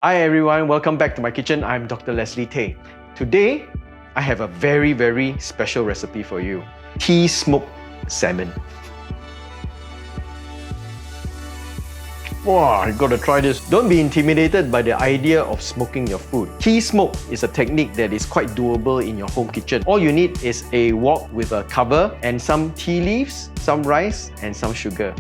Hi everyone, welcome back to my kitchen. I'm Dr. Leslie Tay. Today, I have a very special recipe for you. Tea smoked salmon. Wow, you gotta try this. Don't be intimidated by the idea of smoking your food. Tea smoke is a technique that is quite doable in your home kitchen. All you need is a wok with a cover and some tea leaves, some rice, and some sugar.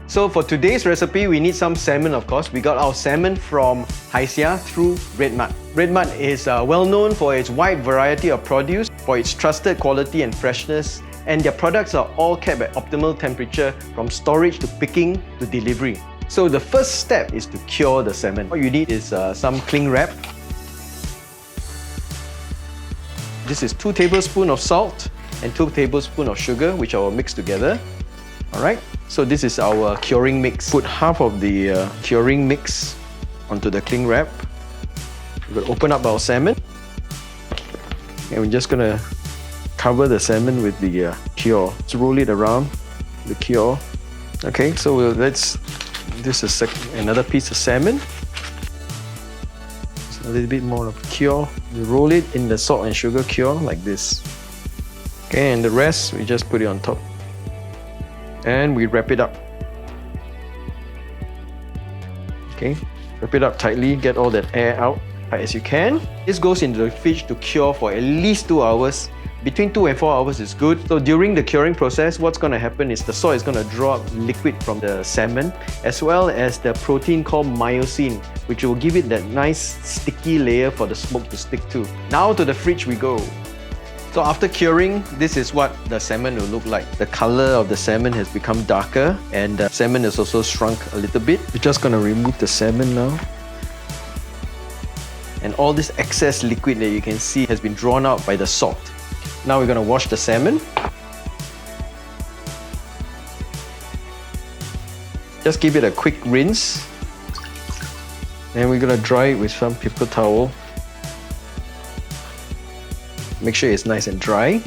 So for today's recipe, we need some salmon, of course. We got our salmon from Haisia through Redmart. Redmart is well known for its wide variety of produce, for its trusted quality and freshness, and their products are all kept at optimal temperature from storage to picking to delivery. So the first step is to cure the salmon. What you need is some cling wrap. This is 2 tablespoons of salt and 2 tablespoons of sugar, which I will mix together. Alright, so this is our curing mix. Put half of the curing mix onto the cling wrap. We're going to open up our salmon. And we're just going to cover the salmon with the cure. Let's roll it around the cure. Okay, so this is another piece of salmon. Just a little bit more of cure. We roll it in the salt and sugar cure like this. Okay, and the rest we just put it on top. And we wrap it up. Okay, wrap it up tightly, get all that air out tight as you can. This goes into the fridge to cure for at least 2 hours. Between 2 and 4 hours is good. So during the curing process, what's going to happen is the salt is going to draw up liquid from the salmon, as well as the protein called myosin, which will give it that nice sticky layer for the smoke to stick to. Now to the fridge we go. So after curing, this is what the salmon will look like. The color of the salmon has become darker and the salmon is also shrunk a little bit. We're just going to remove the salmon now. And all this excess liquid that you can see has been drawn out by the salt. Now we're going to wash the salmon. Just give it a quick rinse. And we're going to dry it with some paper towel. Make sure it's nice and dry.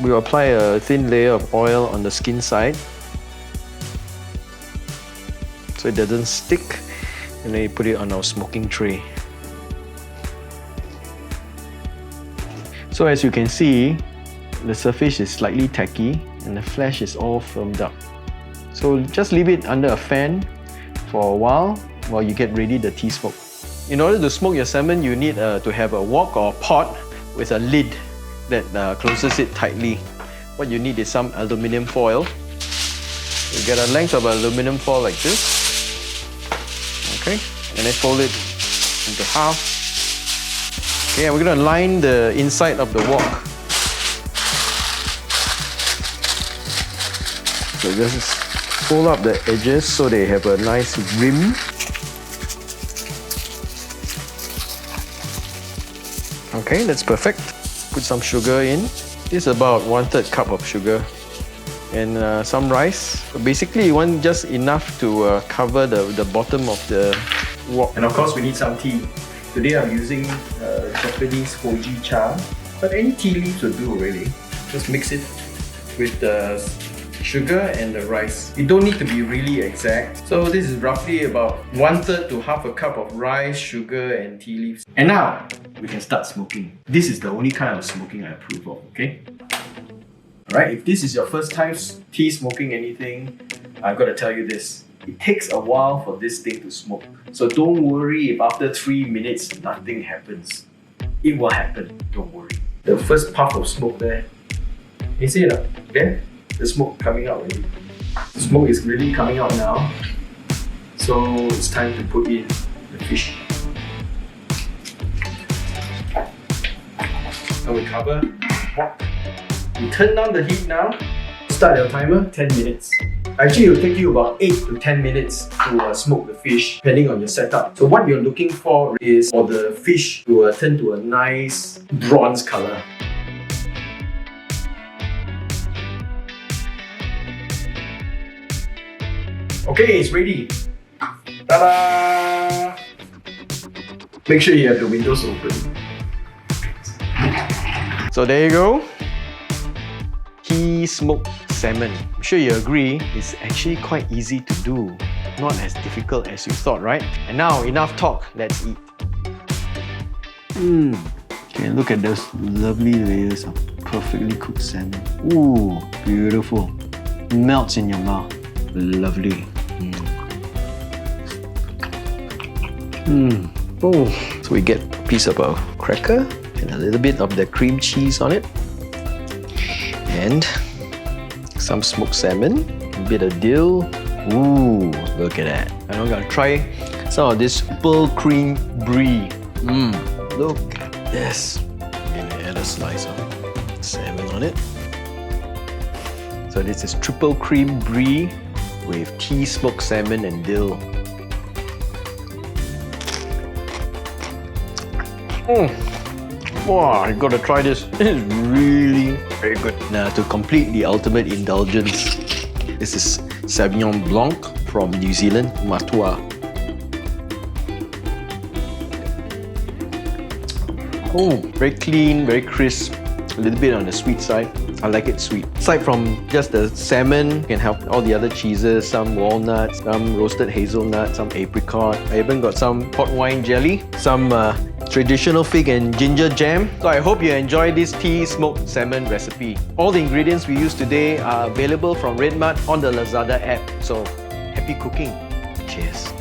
We'll apply a thin layer of oil on the skin side so it doesn't stick, and then you put it on our smoking tray. So as you can see, the surface is slightly tacky and the flesh is all firmed up. So just leave it under a fan for a while you get ready the tea smoke. In order to smoke your salmon, you need to have a wok or a pot with a lid that closes it tightly. What you need is some aluminium foil. You get a length of aluminium foil like this. Okay, and then fold it into half. Okay, and we're going to line the inside of the wok. So just fold up the edges so they have a nice rim. Okay, that's perfect. Put some sugar in. This is about 1/3 cup of sugar. And some rice. So basically, you want just enough to cover the bottom of the wok. And of course, we need some tea. Today I'm using Japanese Hoji cha. But any tea leaves will do really. Just mix it with the sugar and the rice. You don't need to be really exact. So this is roughly about 1/3 to half a cup of rice, sugar and tea leaves. And now, we can start smoking. This is the only kind of smoking I approve of, okay? Alright, if this is your first time tea smoking anything, I've got to tell you this. It takes a while for this thing to smoke. So don't worry if after 3 minutes nothing happens. It will happen, don't worry. The first puff of smoke there, you see it? Okay? The smoke coming out already. The smoke is really coming out now. So it's time to put in the fish. Now we cover. You turn down the heat now. Start your timer, 10 minutes. Actually, it will take you about 8 to 10 minutes to smoke the fish, depending on your setup. So what you're looking for is for the fish to turn to a nice bronze color. Okay, it's ready. Ta-da! Make sure you have the windows open. So there you go. Tea smoked salmon. I'm sure you agree, it's actually quite easy to do. Not as difficult as you thought, right? And now, enough talk, let's eat. Okay, look at those lovely layers of perfectly cooked salmon. Ooh, beautiful. Melts in your mouth. Lovely. Oh, so we get a piece of a cracker and a little bit of the cream cheese on it. And some smoked salmon, a bit of dill. Ooh, look at that. And I'm gonna try some of this pearl cream brie. Look at this. I'm gonna add a slice of salmon on it. So this is triple cream brie with tea smoked salmon and dill. Wow, you gotta try this. It is really very good. Now to complete the ultimate indulgence, this is Sauvignon Blanc from New Zealand, Matua. Oh, very clean, very crisp, a little bit on the sweet side. I like it sweet. Aside from just the salmon, you can have all the other cheeses, some walnuts, some roasted hazelnut, some apricot. I even got some port wine jelly, some traditional fig and ginger jam. So I hope you enjoy this tea smoked salmon recipe. All the ingredients we used today are available from Redmart on the Lazada app. So happy cooking. Cheers.